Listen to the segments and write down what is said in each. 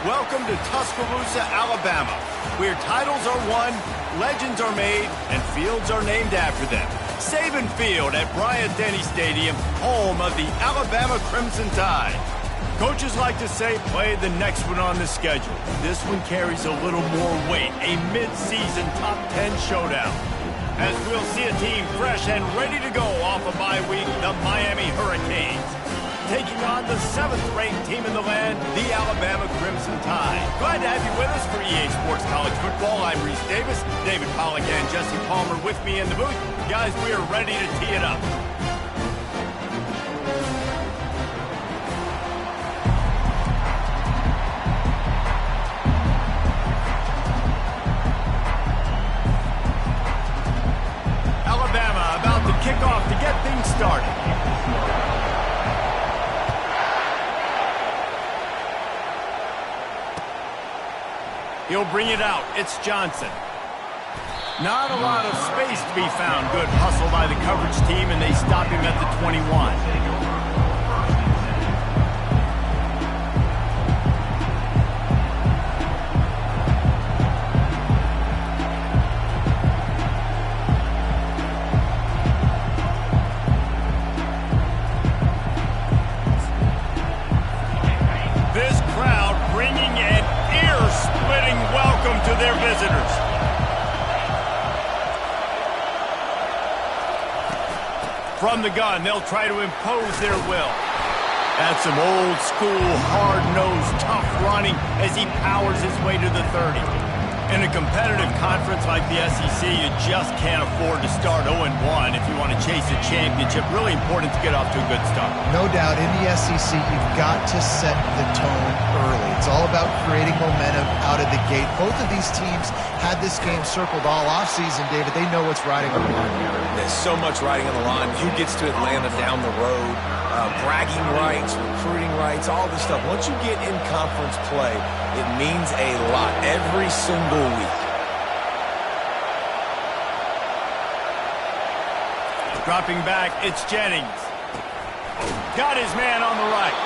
Welcome to Tuscaloosa, Alabama, where titles are won, legends are made, and fields are named after them. Saban Field at Bryant-Denny Stadium, home of the Alabama Crimson Tide. Coaches like to say, play the next one on the schedule. This one carries a little more weight, a mid-season top 10 showdown. As we'll see a team fresh and ready to go off a bye week, the Miami Hurricanes. Taking on the 7th-ranked team in the land, the Alabama Crimson Tide. Glad to have you with us for EA Sports College Football. I'm Reese Davis, David Pollack and Jesse Palmer with me in the booth. Guys, we are ready to tee it up. Alabama about to kick off to get things started. He'll bring it out. It's Johnson. Not a lot of space to be found. Good hustle by the coverage team, and they stop him at the 21. This crowd bringing an ear-splitting welcome to their visitors. From the gun, they'll try to impose their will. That's some old-school, hard-nosed, tough running as he powers his way to the 30. In a competitive conference like the SEC, you just can't afford to start 0-1 if you want to chase a championship. Really important to get off to a good start. No doubt, in the SEC, you've got to set the tone early. It's all about creating momentum out of the gate. Both of these teams had this game circled all offseason, David. They know what's riding on the line here. There's so much riding on the line. Who gets to Atlanta down the road? Bragging rights, recruiting rights, all this stuff. Once you get in conference play, it means a lot every single week. Dropping back, it's Jennings. Got his man on the right.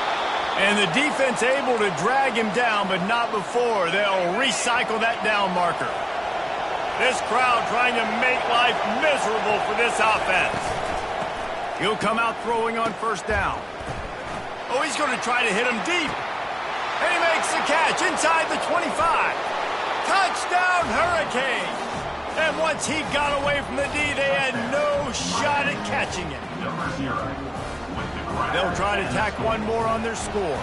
And the defense able to drag him down, but not before. They'll recycle that down marker. This crowd trying to make life miserable for this offense. He'll come out throwing on first down. Oh, he's going to try to hit him deep. And he makes the catch inside the 25. Touchdown, Hurricanes. And once he got away from the D, they had no shot at catching it. They'll try to tack one more on their score.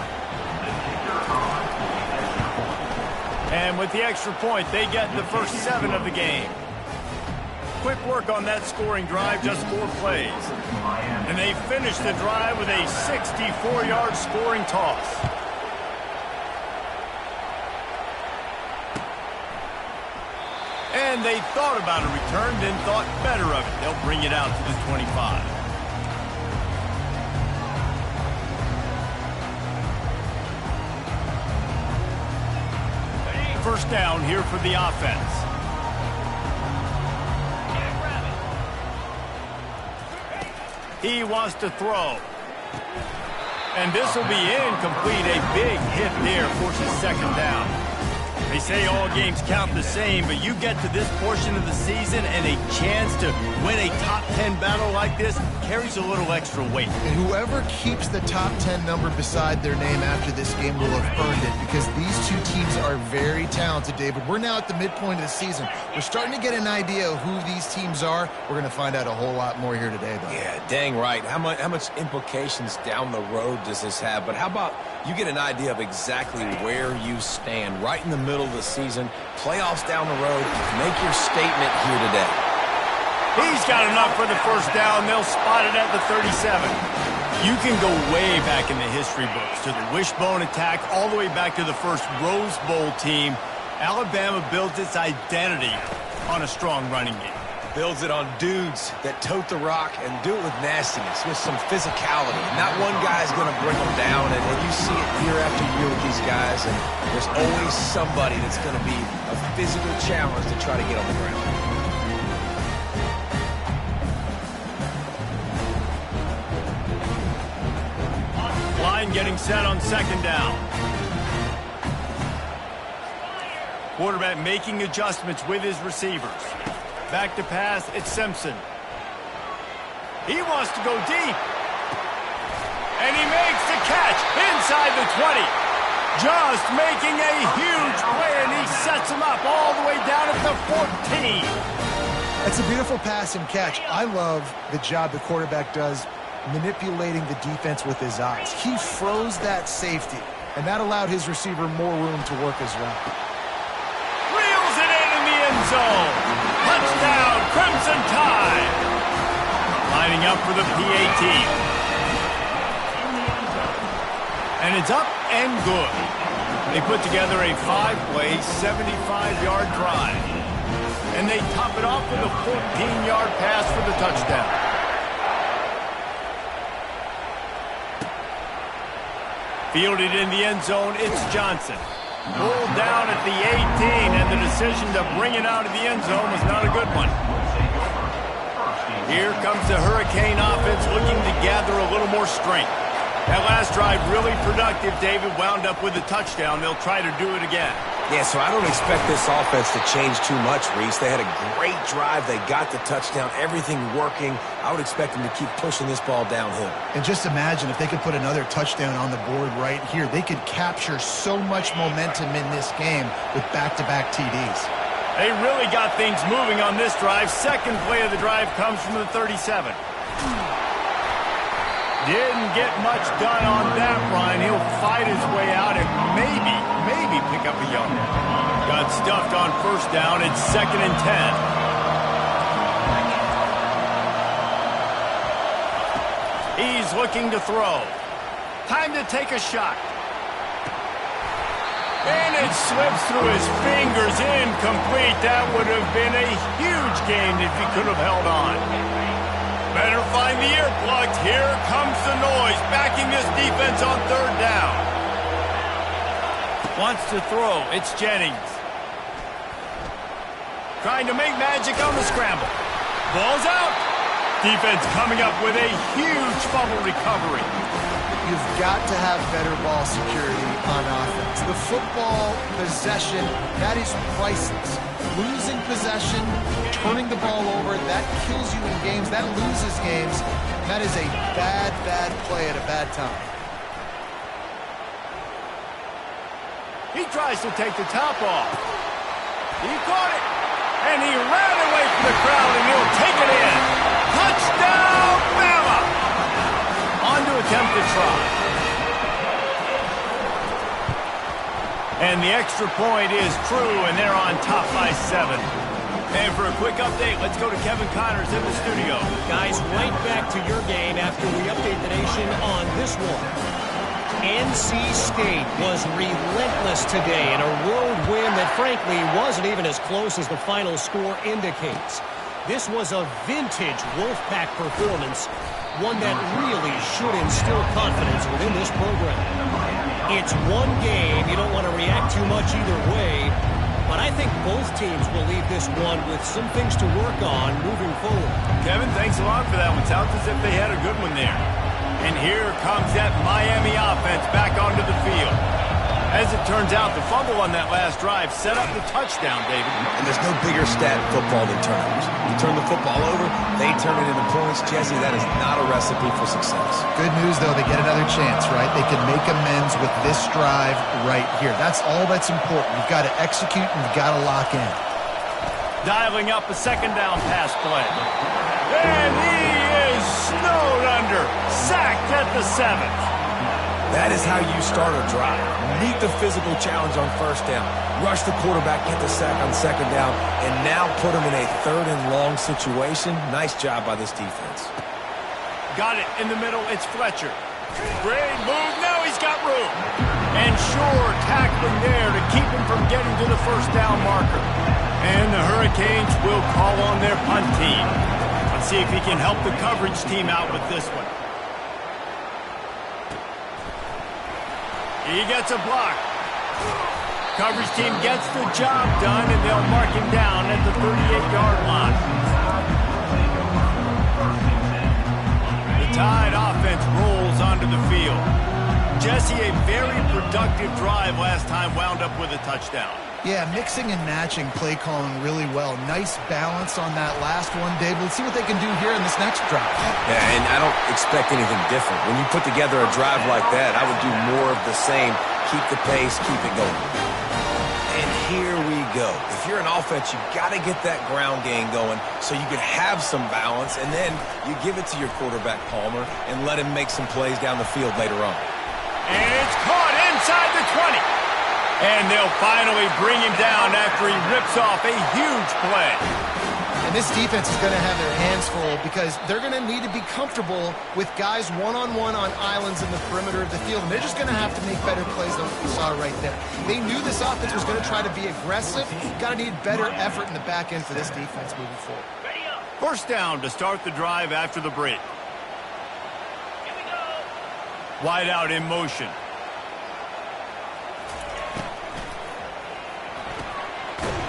And with the extra point, they get the first 7 of the game. Quick work on that scoring drive, just 4 plays. And they finish the drive with a 64-yard scoring toss. And they thought about a return, then thought better of it. They'll bring it out to the 25. First down here for the offense. He wants to throw. And this will be incomplete. A big hit there forces second down. They say all games count the same, but you get to this portion of the season and a chance to win a top 10 battle like this carries a little extra weight. And whoever keeps the top 10 number beside their name after this game will have earned it, because these two teams are very talented, David. We're now at the midpoint of the season. We're starting to get an idea of who these teams are. We're going to find out a whole lot more here today, though. Yeah, dang right. How much implications down the road does this have? But how about you get an idea of exactly where you stand right in the middle of the season, playoffs down the road, make your statement here today. He's got enough for the first down. They'll spot it at the 37. You can go way back in the history books to the wishbone attack all the way back to the first Rose Bowl team. Alabama builds its identity on a strong running game. Builds it on dudes that tote the rock and do it with nastiness, with some physicality. Not one guy's going to bring them down, and you see it year after year with these guys, and there's always somebody that's going to be a physical challenge to try to get on the ground. Line getting set on second down. Quarterback making adjustments with his receivers. Back to pass, it's Simpson. He wants to go deep. And he makes the catch inside the 20. Just making a huge play, and he sets him up all the way down at the 14. That's a beautiful pass and catch. I love the job the quarterback does manipulating the defense with his eyes. He froze that safety, and that allowed his receiver more room to work his route. Reels it in the end zone. Touchdown, Crimson Tide. Lining up for the PAT. And it's up and good. They put together a 5-play, 75-yard drive. And they top it off with a 14-yard pass for the touchdown. Fielded in the end zone, it's Johnson. Pulled down at the 18, and the decision to bring it out of the end zone was not a good one. Here comes the Hurricane offense looking to gather a little more strength. That last drive really productive. David wound up with a touchdown. They'll try to do it again. Yeah, so I don't expect this offense to change too much, Reese. They had a great drive. They got the touchdown. Everything working. I would expect them to keep pushing this ball downhill. And just imagine if they could put another touchdown on the board right here. They could capture so much momentum in this game with back-to-back TDs. They really got things moving on this drive. Second play of the drive comes from the 37. Didn't get much done on that run. He'll fight his way out and maybe pick up a yard. Got stuffed on first down. It's 2nd and 10. He's looking to throw. Time to take a shot. And it slips through his fingers. Incomplete. That would have been a huge gain if he could have held on. Better find the earplugs. Here comes the noise, backing this defense on 3rd down. Wants to throw. It's Jennings. Trying to make magic on the scramble. Ball's out. Defense coming up with a huge fumble recovery. You've got to have better ball security on offense. The football possession, that is priceless. Losing possession, turning the ball over, that kills you in games. That loses games. That is a bad play at a bad time. He tries to take the top off. He caught it. And he ran away from the crowd, and he'll take it in. Touchdown, Bama! On to attempt to try. And the extra point is true, and they're on top by 7. And for a quick update, let's go to Kevin Connors in the studio. Guys, right back to your game after we update the nation on this one. NC State was relentless today in a road win that frankly wasn't even as close as the final score indicates. This was a vintage Wolfpack performance, one that really should instill confidence within this program. It's one game. You don't want to react too much either way, but I think both teams will leave this one with some things to work on moving forward. Kevin, thanks a lot for that one. Sounds as if they had a good one there. And here comes that Miami offense back onto the field. As it turns out, the fumble on that last drive set up the touchdown, David. And there's no bigger stat in football than turnovers. You turn the football over, they turn it into points. Jesse, that is not a recipe for success. Good news, though, they get another chance, right? They can make amends with this drive right here. That's all that's important. You've got to execute and you've got to lock in. Dialing up a 2nd down pass play. And he is snowed under. Sacked at the 7th. That is how you start a drive. Meet the physical challenge on 1st down. Rush the quarterback, get the sack on 2nd down, and now put him in a 3rd and long situation. Nice job by this defense. Got it in the middle. It's Fletcher. Great move. Now he's got room. And sure, tackling there to keep him from getting to the 1st down marker. And the Hurricanes will call on their punt team. Let's see if he can help the coverage team out with this one. He gets a block. Coverage team gets the job done, and they'll mark him down at the 38-yard line. The Tide offense rolls onto the field. Jesse, a very productive drive last time wound up with a touchdown. Yeah, mixing and matching play calling really well. Nice balance on that last one, Dave. Let's see what they can do here in this next drive. Yeah, and I don't expect anything different. When you put together a drive like that, I would do more of the same. Keep the pace, keep it going. And here we go. If you're an offense, you got to get that ground game going so you can have some balance, and then you give it to your quarterback, Palmer, and let him make some plays down the field later on. And it's caught inside the 20. And they'll finally bring him down after he rips off a huge play. And this defense is going to have their hands full because they're going to need to be comfortable with guys one-on-one on islands in the perimeter of the field. And they're just going to have to make better plays than what we saw right there. They knew this offense was going to try to be aggressive. Got to need better effort in the back end for this defense moving forward. First down to start the drive after the break. Wide out in motion.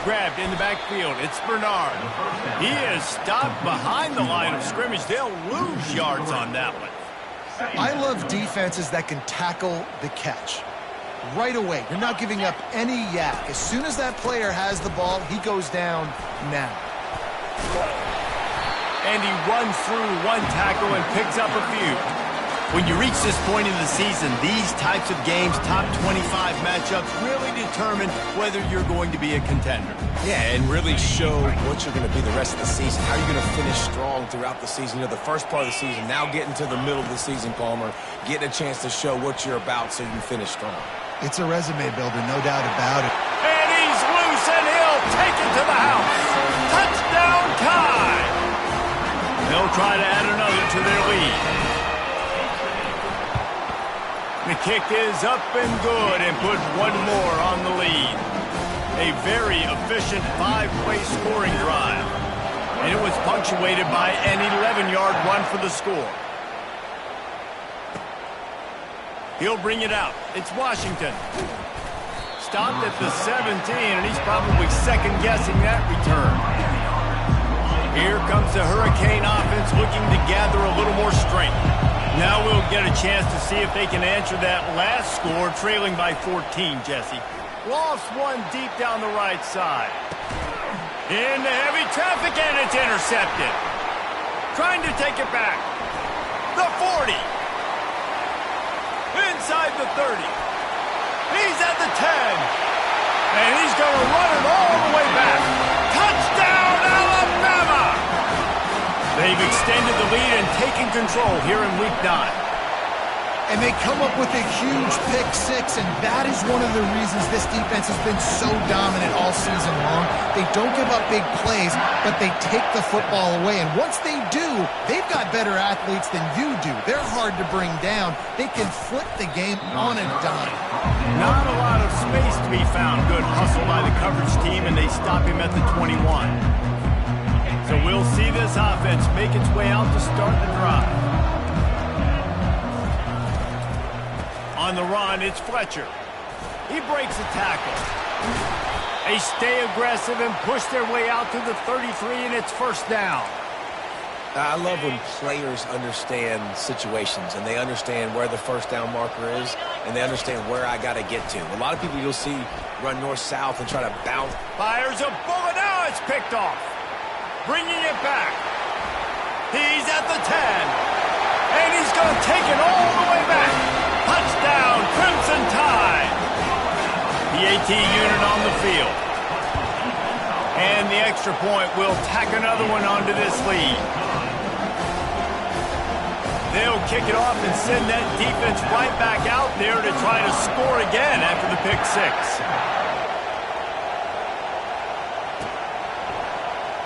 Grabbed in the backfield. It's Bernard. He is stopped behind the line of scrimmage. They'll lose yards on that one. I love defenses that can tackle the catch. Right away, you're not giving up any yak. As soon as that player has the ball, he goes down now. And he runs through one tackle and picks up a few. When you reach this point in the season, these types of games, top 25 matchups, really determine whether you're going to be a contender. Yeah, and really show what you're going to be the rest of the season. How you're going to finish strong throughout the season. You know, the first part of the season, now getting to the middle of the season, Palmer, getting a chance to show what you're about so you can finish strong. It's a resume builder, no doubt about it. And he's loose, and he'll take it to the house. Touchdown tie. They'll try to add another to their lead. The kick is up and good and put one more on the lead. A very efficient 5-play scoring drive. And it was punctuated by an 11-yard run for the score. He'll bring it out. It's Washington. Stopped at the 17, and he's probably second-guessing that return. Here comes the Hurricane offense looking to gather a little more strength. Now we'll get a chance to see if they can answer that last score, trailing by 14, Jesse. Lost one deep down the right side. Into heavy traffic, and it's intercepted. Trying to take it back. The 40. Inside the 30. He's at the 10. And he's going to run it all the way back. Touchdown, Alabama! They've extended the lead and taken control here in Week 9. And they come up with a huge pick six, and that is one of the reasons this defense has been so dominant all season long. They don't give up big plays, but they take the football away. And once they do, they've got better athletes than you do. They're hard to bring down. They can flip the game on a dime. Not a lot of space to be found. Good hustle by the coverage team, and they stop him at the 21. So we'll see this offense make its way out to start the drive. On the run, it's Fletcher. He breaks a tackle. They stay aggressive and push their way out to the 33, and it's first down. I love when players understand situations, and they understand where the first down marker is, and they understand where I got to get to. A lot of people you'll see run north-south and try to bounce. Fires a bullet. Now it's picked off. Bringing it back. He's at the 10. And he's going to take it all the way back. Touchdown, Crimson Tide. The AT unit on the field. And the extra point will tack another one onto this lead. They'll kick it off and send that defense right back out there to try to score again after the pick six.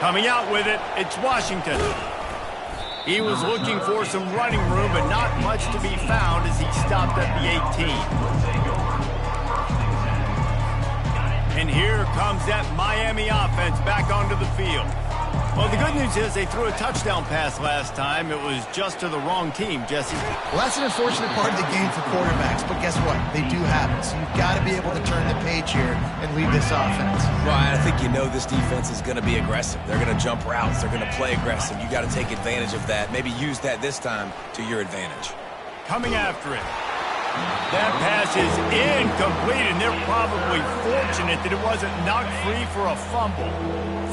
Coming out with it, it's Washington. He was looking for some running room, but not much to be found as he stopped at the 18. And here comes that Miami offense back onto the field. Well, the good news is they threw a touchdown pass last time. It was just to the wrong team, Jesse. Well, that's an unfortunate part of the game for quarterbacks, but guess what? They do have it. So you've got to be able to turn the page here and lead this offense. Right, I think you know this defense is going to be aggressive. They're going to jump routes. They're going to play aggressive. You got to take advantage of that. Maybe use that this time to your advantage. Coming after it. That pass is incomplete, and they're probably fortunate that it wasn't knocked free for a fumble.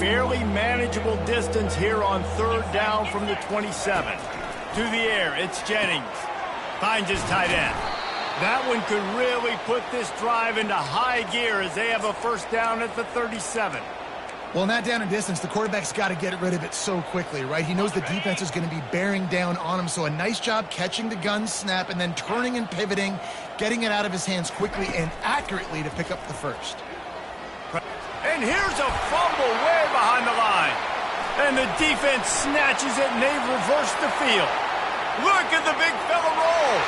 Fairly manageable distance here on third down from the 27. To the air, it's Jennings. Finds his tight end. That one could really put this drive into high gear as they have a first down at the 37. Well, in that down and distance, the quarterback's got to get rid of it so quickly, right? He knows the defense is going to be bearing down on him, so a nice job catching the gun snap and then turning and pivoting, getting it out of his hands quickly and accurately to pick up the first. And here's a fumble way behind the line. And the defense snatches it and they reverse the field. Look at the big fella roll.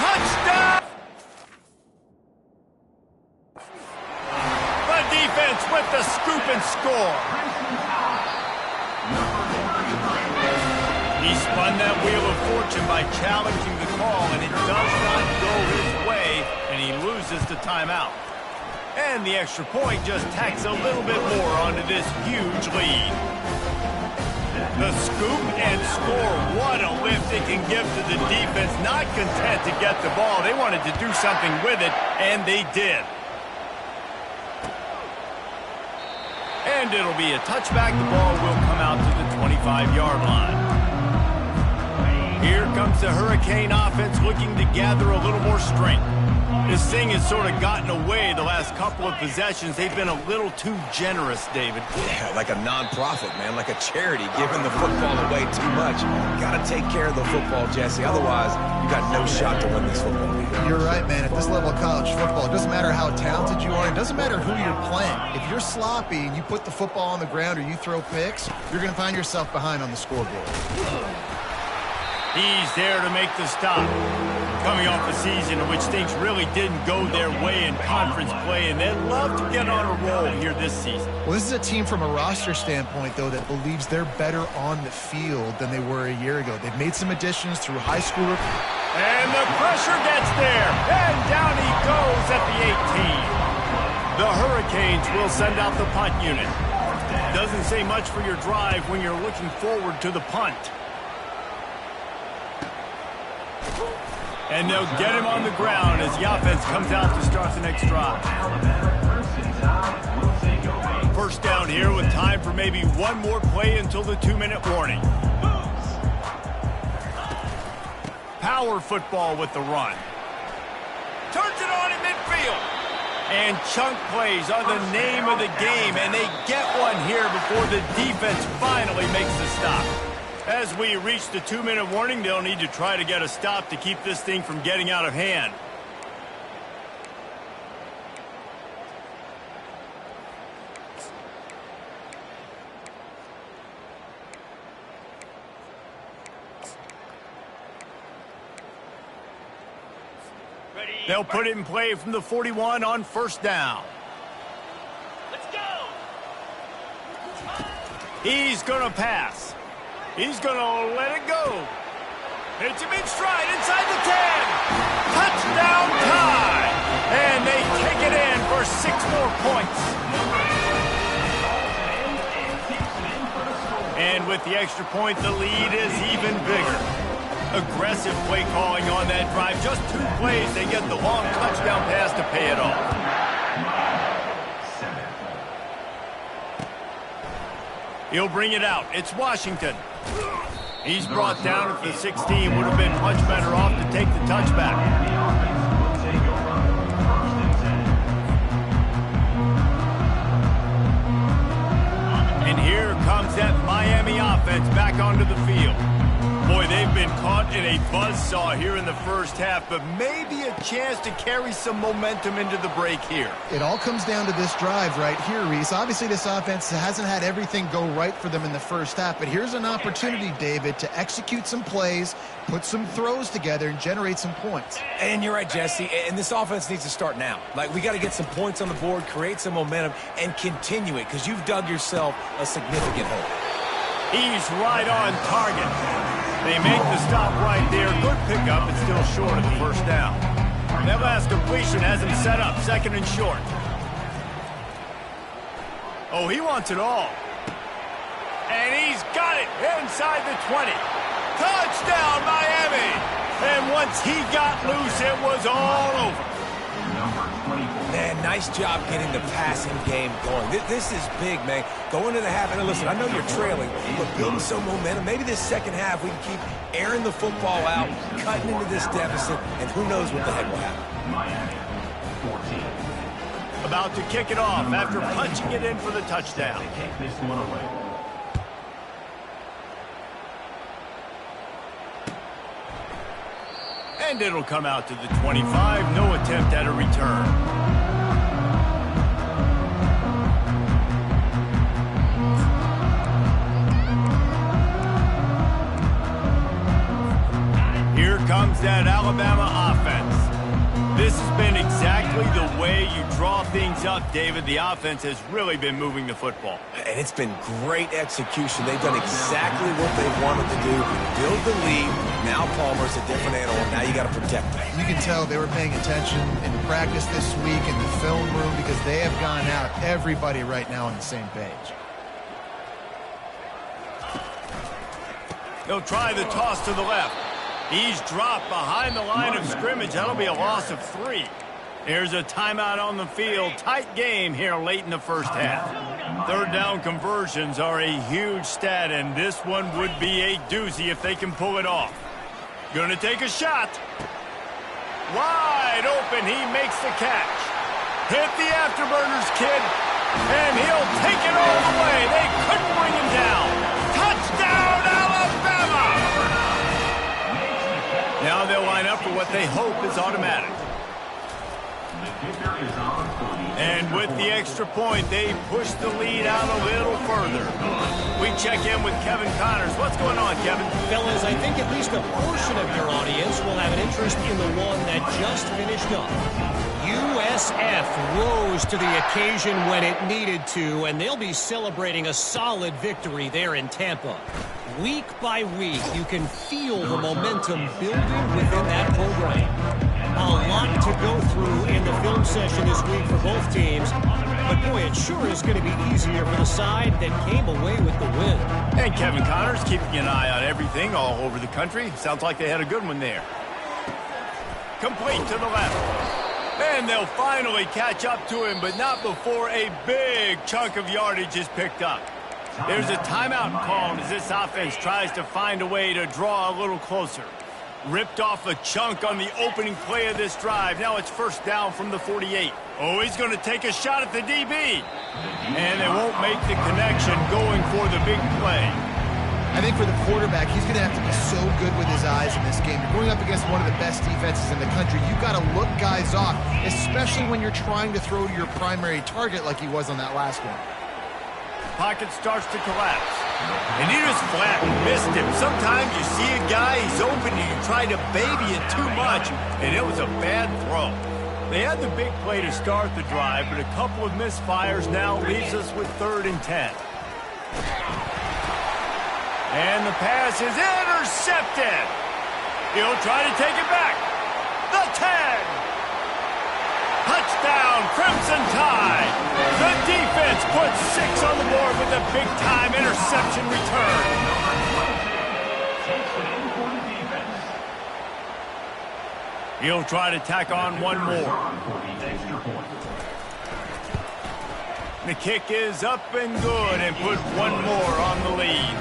Touchdown! The defense with the scoop and score. He spun that wheel of fortune by challenging the call, and it does not go his way, and he loses the timeout. And the extra point just tacks a little bit more onto this huge lead. The scoop and score, what a lift it can give to the defense. Not content to get the ball, they wanted to do something with it, and they did. And it'll be a touchback. The ball will come out to the 25-yard line. Here comes the Hurricane offense looking to gather a little more strength. This thing has sort of gotten away the last couple of possessions. They've been a little too generous, David. Yeah, like a non-profit, man, like a charity, giving the football away too much. Got to take care of the football, Jesse. Otherwise, you got no shot to win this football game. You're right, man. At this level of college football, it doesn't matter how talented you are. It doesn't matter who you're playing. If you're sloppy and you put the football on the ground or you throw picks, you're going to find yourself behind on the scoreboard. He's there to make the stop. Coming off a season in which things really didn't go their way in conference play, and they'd love to get on a roll here this season. Well, this is a team from a roster standpoint, though, that believes they're better on the field than they were a year ago. They've made some additions through high school. And the pressure gets there, and down he goes at the 18. The Hurricanes will send out the punt unit. Doesn't say much for your drive when you're looking forward to the punt. And they'll get him on the ground as the offense comes out to start the next drive. First down here with time for maybe one more play until the 2-minute warning. Power football with the run. Turns it on in midfield. And chunk plays are the name of the game, and they get one here before the defense finally makes the stop. As we reach the 2-minute warning, they'll need to try to get a stop to keep this thing from getting out of hand. They'll put it in play from the 41 on first down. Let's go! He's going to pass. He's going to let it go. Hits him in stride inside the 10. Touchdown tie. And they take it in for 6 more points. And with the extra point, the lead is even bigger. Aggressive play calling on that drive. Just 2 plays, they get the long touchdown pass to pay it off. He'll bring it out. It's Washington. He's brought down at the 16. Would have been much better off to take the touchback. And here comes that Miami offense back onto the field. Boy, they've been caught in a buzzsaw here in the first half, but maybe a chance to carry some momentum into the break here. It all comes down to this drive right here, Reese. Obviously, this offense hasn't had everything go right for them in the first half, but here's an opportunity, David, to execute some plays, put some throws together, and generate some points. And you're right, Jesse, and this offense needs to start now. Like, we got to get some points on the board, create some momentum, and continue it, because you've dug yourself a significant hole. He's right on target. They make the stop right there. Good pickup, but still short of the first down. That last completion has him set up, 2nd and short. Oh, he wants it all. And he's got it inside the 20. Touchdown, Miami! And once he got loose, it was all over. Man, nice job getting the passing game going. This is big, man. Going into the half, and listen, I know you're trailing, but building some momentum. Maybe this second half we can keep airing the football out, cutting into this deficit, and who knows what the heck will happen. About to kick it off after punching it in for the touchdown. And it'll come out to the 25. No attempt at a return. Here comes that Alabama offense. This has been exactly the way you draw things up, David. The offense has really been moving the football. And it's been great execution. They've done exactly what they wanted to do. Build the lead. Now Palmer's a different animal. Now you got to protect them. You can tell they were paying attention in practice this week in the film room because they have gone out, everybody right now on the same page. They'll try the toss to the left. He's dropped behind the line of scrimmage. That'll be a loss of 3. Here's a timeout on the field. Tight game here late in the first half. Third down conversions are a huge stat, and this one would be a doozy if they can pull it off. Gonna take a shot. Wide open. He makes the catch. Hit the afterburners, kid. And he'll take it all the way. They couldn't bring him down. Touchdown, Alabama! Now they'll line up for what they hope is automatic. And with the extra point, they push the lead out a little further. We check in with Kevin Connors. What's going on, Kevin? Fellas, I think at least a portion of your audience will have an interest in the one that just finished up. USF rose to the occasion when it needed to, and they'll be celebrating a solid victory there in Tampa. Week by week, you can feel the momentum building within that program. A lot to go through in the film session this week for both teams, but boy, it sure is going to be easier for the side that came away with the win. And Kevin Connors keeping an eye on everything all over the country. Sounds like they had a good one there. Complete to the left. And they'll finally catch up to him, but not before a big chunk of yardage is picked up. There's a timeout called as this offense tries to find a way to draw a little closer. Ripped off a chunk on the opening play of this drive. Now it's first down from the 48. Oh, he's going to take a shot at the DB. And they won't make the connection going for the big play. I think for the quarterback, he's going to have to be so good with his eyes in this game. You're going up against one of the best defenses in the country. You've got to look guys off, especially when you're trying to throw to your primary target like he was on that last one. Pocket starts to collapse. And he just flat missed him. Sometimes you see a guy, he's open, and you try to baby it too much, and it was a bad throw. They had the big play to start the drive, but a couple of misfires now leaves us with 3rd and 10. And the pass is intercepted. He'll try to take it back. The 10. Touchdown, Crimson Tide. The defense puts 6 on the board with a big-time interception return. He'll try to tack on one more. The kick is up and good and put one more on the lead.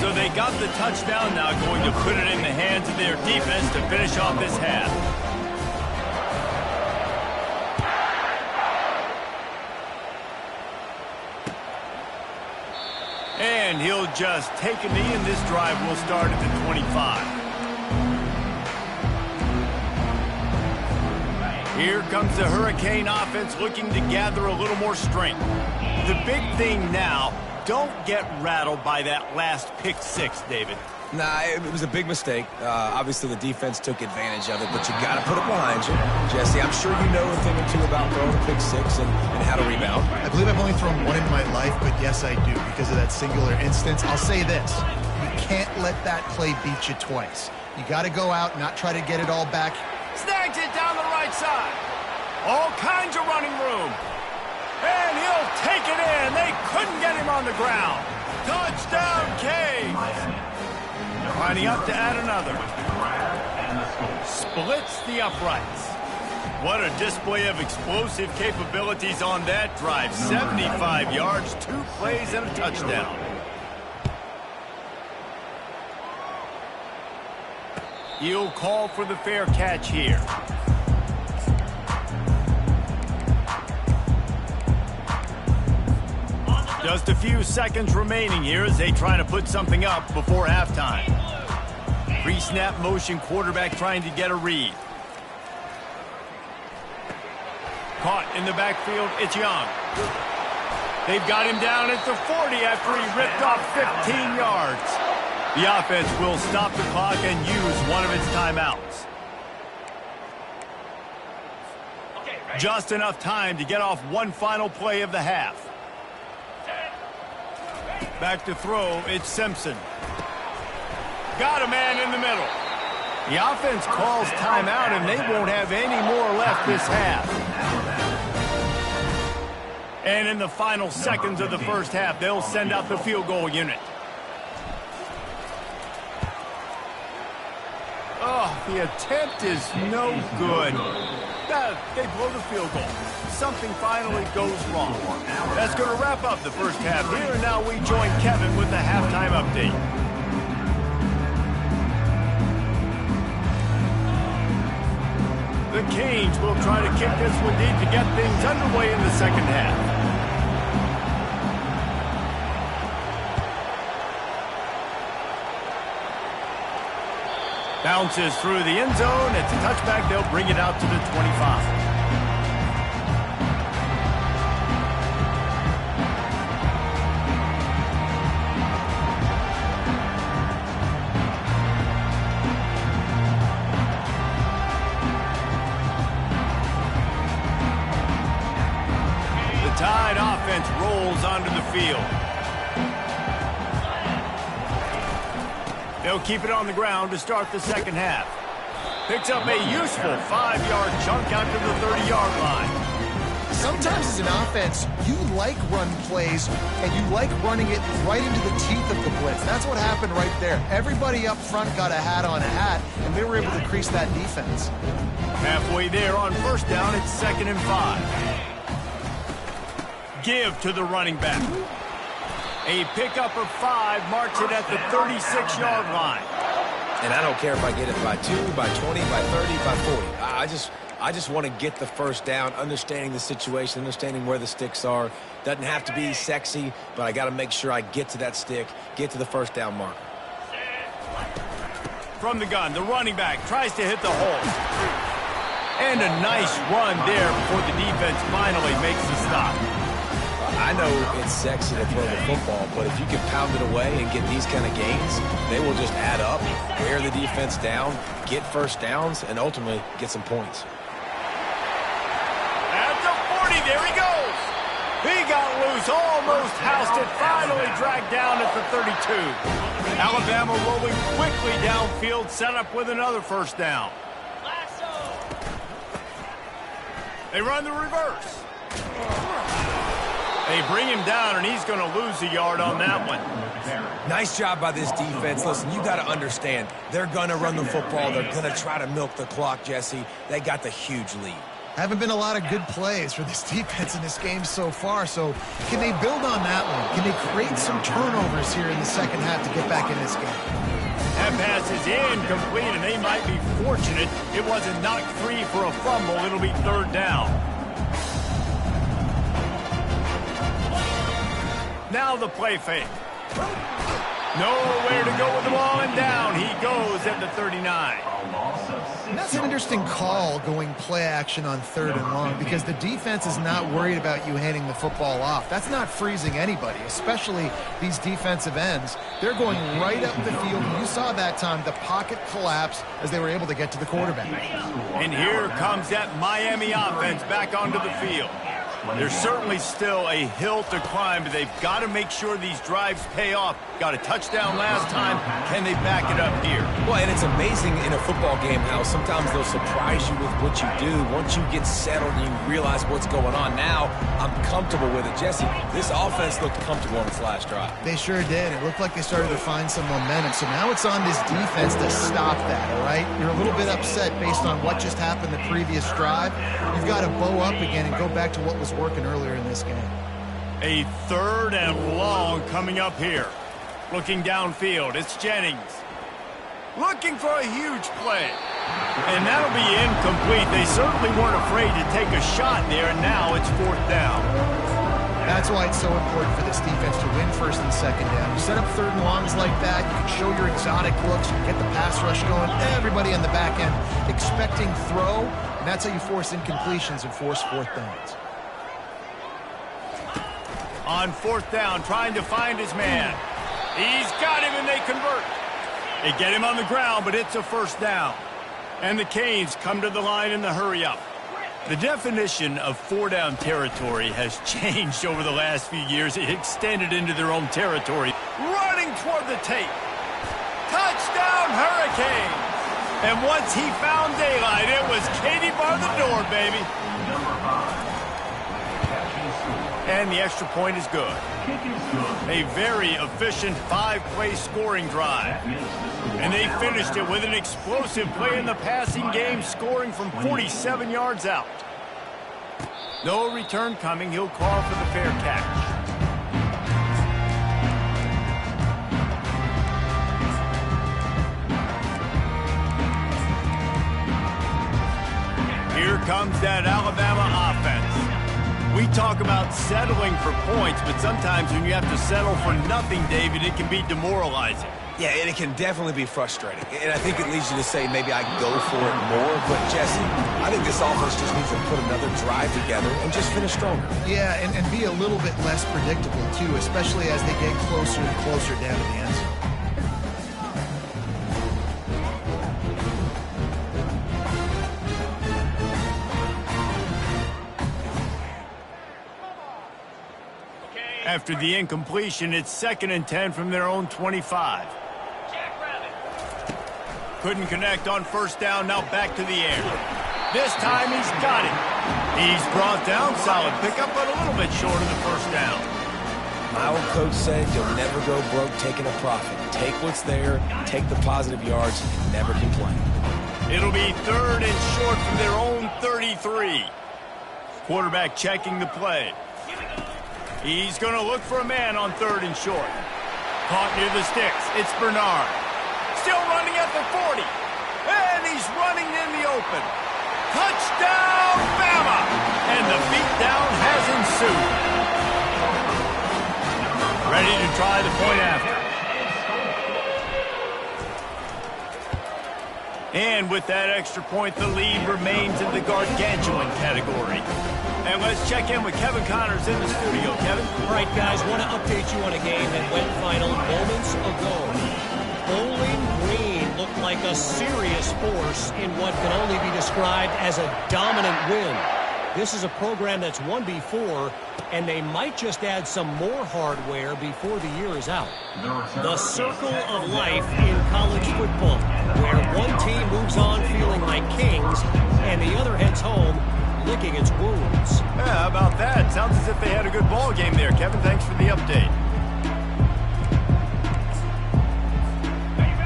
So they got the touchdown, now going to put it in the hands of their defense to finish off this half. And he'll just take a knee, and this drive will start at the 25. Here comes the Hurricane offense looking to gather a little more strength. The big thing now, don't get rattled by that last pick 6, David. Nah, it was a big mistake. Obviously, the defense took advantage of it, but you got to put it behind you. Jesse, I'm sure you know a thing or two about throwing a pick 6 and how to rebound. I believe I've only thrown one in my life, but yes, I do, because of that singular instance. I'll say this. You can't let that play beat you twice. You got to go out, not try to get it all back. Snags it down the right side. All kinds of running room. And he'll take it in. They couldn't get him on the ground. Touchdown, Canes. Lining up to add another. Splits the uprights. What a display of explosive capabilities on that drive. 75 yards, 2 plays, and a touchdown. He'll call for the fair catch here. Just a few seconds remaining here as they try to put something up before halftime. Pre-snap motion quarterback trying to get a read. Caught in the backfield, it's Young. They've got him down at the 40 after he ripped off 15 yards. The offense will stop the clock and use one of its timeouts. Just enough time to get off one final play of the half. Back to throw, it's Simpson. Got a man in the middle. The offense calls timeout, and they won't have any more left this half. And in the final seconds of the first half, they'll send out the field goal unit. Oh, the attempt is no good. They blow the field goal. Something finally goes wrong. That's going to wrap up the first half here, and now we join Kevin with the halftime update. The Canes will try to kick this one deep to get things underway in the second half. Bounces through the end zone. It's a touchback. They'll bring it out to the 25. Tide offense rolls onto the field. They'll keep it on the ground to start the second half. Picks up a useful 5-yard chunk out to the 30-yard line. Sometimes as an offense, you like run plays, and you like running it right into the teeth of the blitz. That's what happened right there. Everybody up front got a hat on a hat, and they were able to crease that defense. Halfway there on first down, it's 2nd and 5. Give to the running back. A pickup of 5 marks it at the 36-yard line. And I don't care if I get it by 2, by 20, by 30, by 40. I just want to get the first down, understanding the situation, understanding where the sticks are. Doesn't have to be sexy, but I got to make sure I get to that stick, get to the first down marker. From the gun, the running back tries to hit the hole. And a nice run there before the defense finally makes the stop. I know it's sexy to throw the football, but if you can pound it away and get these kind of gains, they will just add up, wear the defense down, get first downs, and ultimately get some points. At the 40, there he goes. He got loose, almost housed it, finally dragged down at the 32. Alabama rolling quickly downfield, set up with another first down. They run the reverse. They bring him down, and he's going to lose a yard on that one. Nice job by this defense. Listen, you got to understand, they're going to run the football. They're going to try to milk the clock, Jesse. They got the huge lead. Haven't been a lot of good plays for this defense in this game so far, so can they build on that one? Can they create some turnovers here in the second half to get back in this game? That pass is incomplete, and they might be fortunate it wasn't knocked free for a fumble. It'll be 3rd down. Now the play fake. Nowhere to go with the ball, and down he goes at the 39. And that's an interesting call, going play action on 3rd and long, because the defense is not worried about you handing the football off. That's not freezing anybody, especially these defensive ends. They're going right up the field. You saw that time the pocket collapse as they were able to get to the quarterback. And here comes that Miami offense back onto the field. There's certainly still a hill to climb, but they've got to make sure these drives pay off. Got a touchdown last time. Can they back it up here? Well, and it's amazing in a football game how sometimes they'll surprise you with what you do. Once you get settled and you realize what's going on, now I'm comfortable with it. Jesse, this offense looked comfortable on its last drive. They sure did. It looked like they started to find some momentum. So now it's on this defense to stop that, all right? You're a little bit upset based on what just happened the previous drive. You've got to bow up again and go back to what was working earlier in this game. A 3rd and long coming up here. Looking downfield, it's Jennings. Looking for a huge play. And that'll be incomplete. They certainly weren't afraid to take a shot there, and now it's 4th down. That's why it's so important for this defense to win 1st and 2nd down. You set up 3rd and longs like that, you can show your exotic looks, you can get the pass rush going, everybody on the back end expecting throw, and that's how you force incompletions and force 4th downs. On 4th down, trying to find his man. He's got him, and they convert. They get him on the ground, but it's a 1st down. And the Canes come to the line in the hurry-up. The definition of 4-down territory has changed over the last few years. It extended into their own territory. Running toward the tape. Touchdown, Hurricane! And once he found daylight, it was Katie bar the door, baby. And the extra point is good. A very efficient 5-play scoring drive. And they finished it with an explosive play in the passing game, scoring from 47 yards out. No return coming. He'll call for the fair catch. Here comes that Alabama offense. We talk about settling for points, but sometimes when you have to settle for nothing, David, it can be demoralizing. Yeah, and it can definitely be frustrating. And I think it leads you to say maybe I go for it more. But, Jesse, I think this offense just needs to put another drive together and just finish stronger. Yeah, and be a little bit less predictable, too, especially as they get closer and closer down to the end zone. After the incompletion, it's 2nd and 10 from their own 25. Couldn't connect on 1st down, now back to the air. This time he's got it. He's brought down, solid pickup, but a little bit short of the 1st down. My old coach said you'll never go broke taking a profit. Take what's there, take the positive yards, and never complain. It'll be 3rd and short from their own 33. Quarterback checking the play. He's going to look for a man on 3rd and short. Caught near the sticks. It's Bernard. Still running at the 40. And he's running in the open. Touchdown, Bama! And the beatdown has ensued. Ready to try the point after. And with that extra point, the lead remains in the gargantuan category. And let's check in with Kevin Connors in the studio. Kevin? All right, guys, want to update you on a game that went final moments ago. Bowling Green looked like a serious force in what can only be described as a dominant win. This is a program that's won before, and they might just add some more hardware before the year is out. The circle of life in college football, where one team moves on feeling like kings, and the other heads home licking its wounds. Yeah, how about that? Sounds as if they had a good ball game there. Kevin, thanks for the update.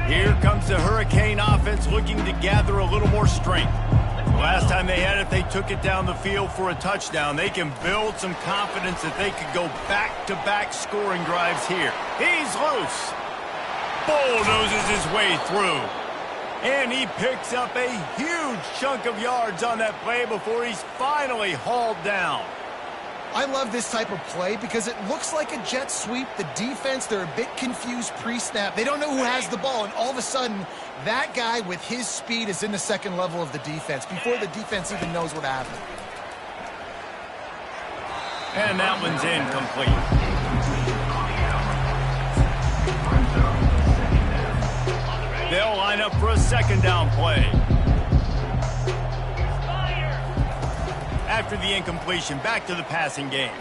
Here comes the Hurricane offense looking to gather a little more strength. The last time they had it, they took it down the field for a touchdown. They can build some confidence that they could go back-to-back scoring drives here. He's loose. Bulldozes his way through. And he picks up a huge chunk of yards on that play before he's finally hauled down. I love this type of play because it looks like a jet sweep. The defense, they're a bit confused pre-snap. They don't know who has the ball, and all of a sudden, that guy with his speed is in the 2nd level of the defense before the defense even knows what happened. And that one's incomplete. They'll line up for a 2nd down play. after the incompletion. Back to the passing game.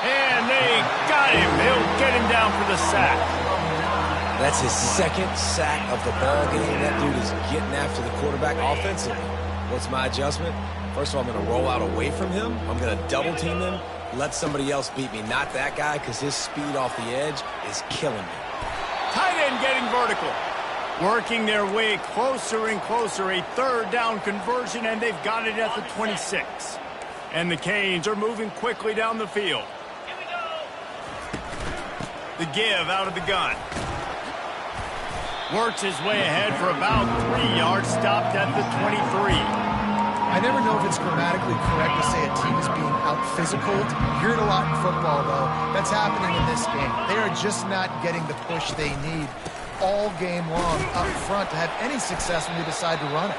And they got him. They'll get him down for the sack. That's his second sack of the ball game. That dude is getting after the quarterback offensively. What's my adjustment? First of all, I'm going to roll out away from him. I'm going to double team him. Let somebody else beat me, not that guy, because his speed off the edge is killing me. Tight end getting vertical. Working their way closer and closer. A third down conversion, and they've got it at the 26. And the Canes are moving quickly down the field. Here we go. The give out of the gun. Works his way ahead for about 3 yards. Stopped at the 23. I never know if it's grammatically correct to say a team is being out-physicaled. You hear it a lot in football, though. That's happening in this game. They are just not getting the push they need all game long up front to have any success when they decide to run it.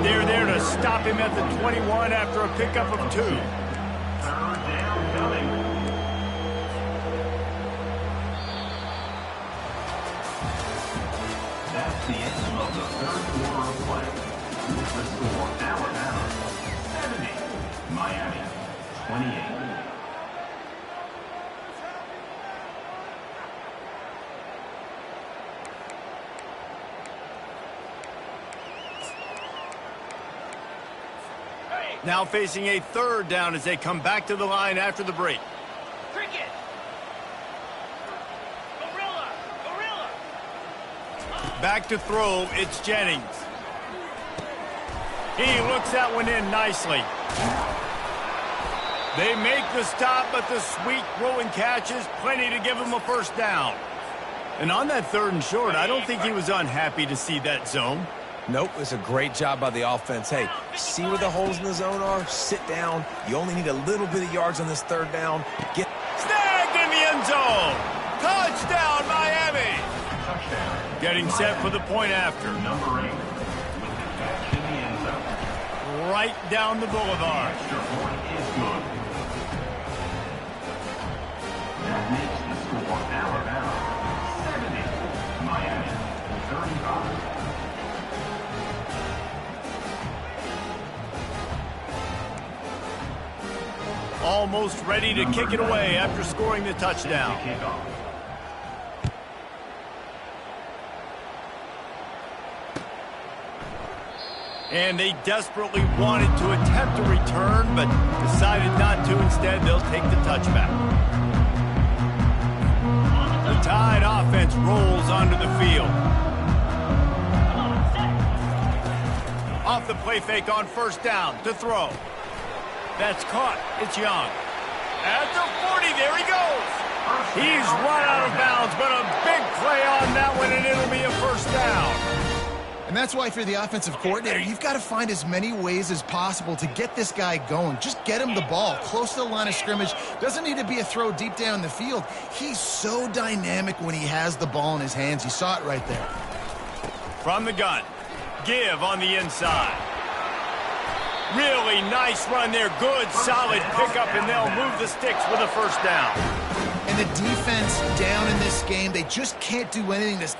They're there to stop him at the 21 after a pickup of 2. Third down coming. That's the end of the third quarter of play. With the score, Alabama 70, Miami 28. Now facing a third down as they come back to the line after the break. Cricket. Gorilla. Gorilla. Back to throw, it's Jennings. He looks that one in nicely. They make the stop, but the sweet throw and catch is plenty to give him a first down. And on that third and short, I don't think he was unhappy to see that zone. Nope, it's a great job by the offense. Hey, see where the holes in the zone are? Sit down. You only need a little bit of yards on this third down. Get Snagged in the end zone. Touchdown, Miami. Touchdown. Getting set for the point after. Number 8 with the catch in the end zone. Right down the boulevard. Extra point is good. That makes the score Alabama 70, Miami 35. Almost ready to kick it away after scoring the touchdown. Kickoff. And they desperately wanted to attempt a return, but decided not to. Instead, they'll take the touchback. The Tide offense rolls onto the field. Off the play fake on first down to throw. That's caught. It's Young. At the 40, there he goes. He's run out of bounds, but a big play on that one, and it'll be a first down. And that's why, if you're the offensive coordinator, you've got to find as many ways as possible to get this guy going. Just get him the ball close to the line of scrimmage. Doesn't need to be a throw deep down the field. He's so dynamic when he has the ball in his hands. You saw it right there. From the gun, give on the inside. Really nice run there. Good, solid pickup, and they'll move the sticks with a first down. And the defense down in this game, they just can't do anything to...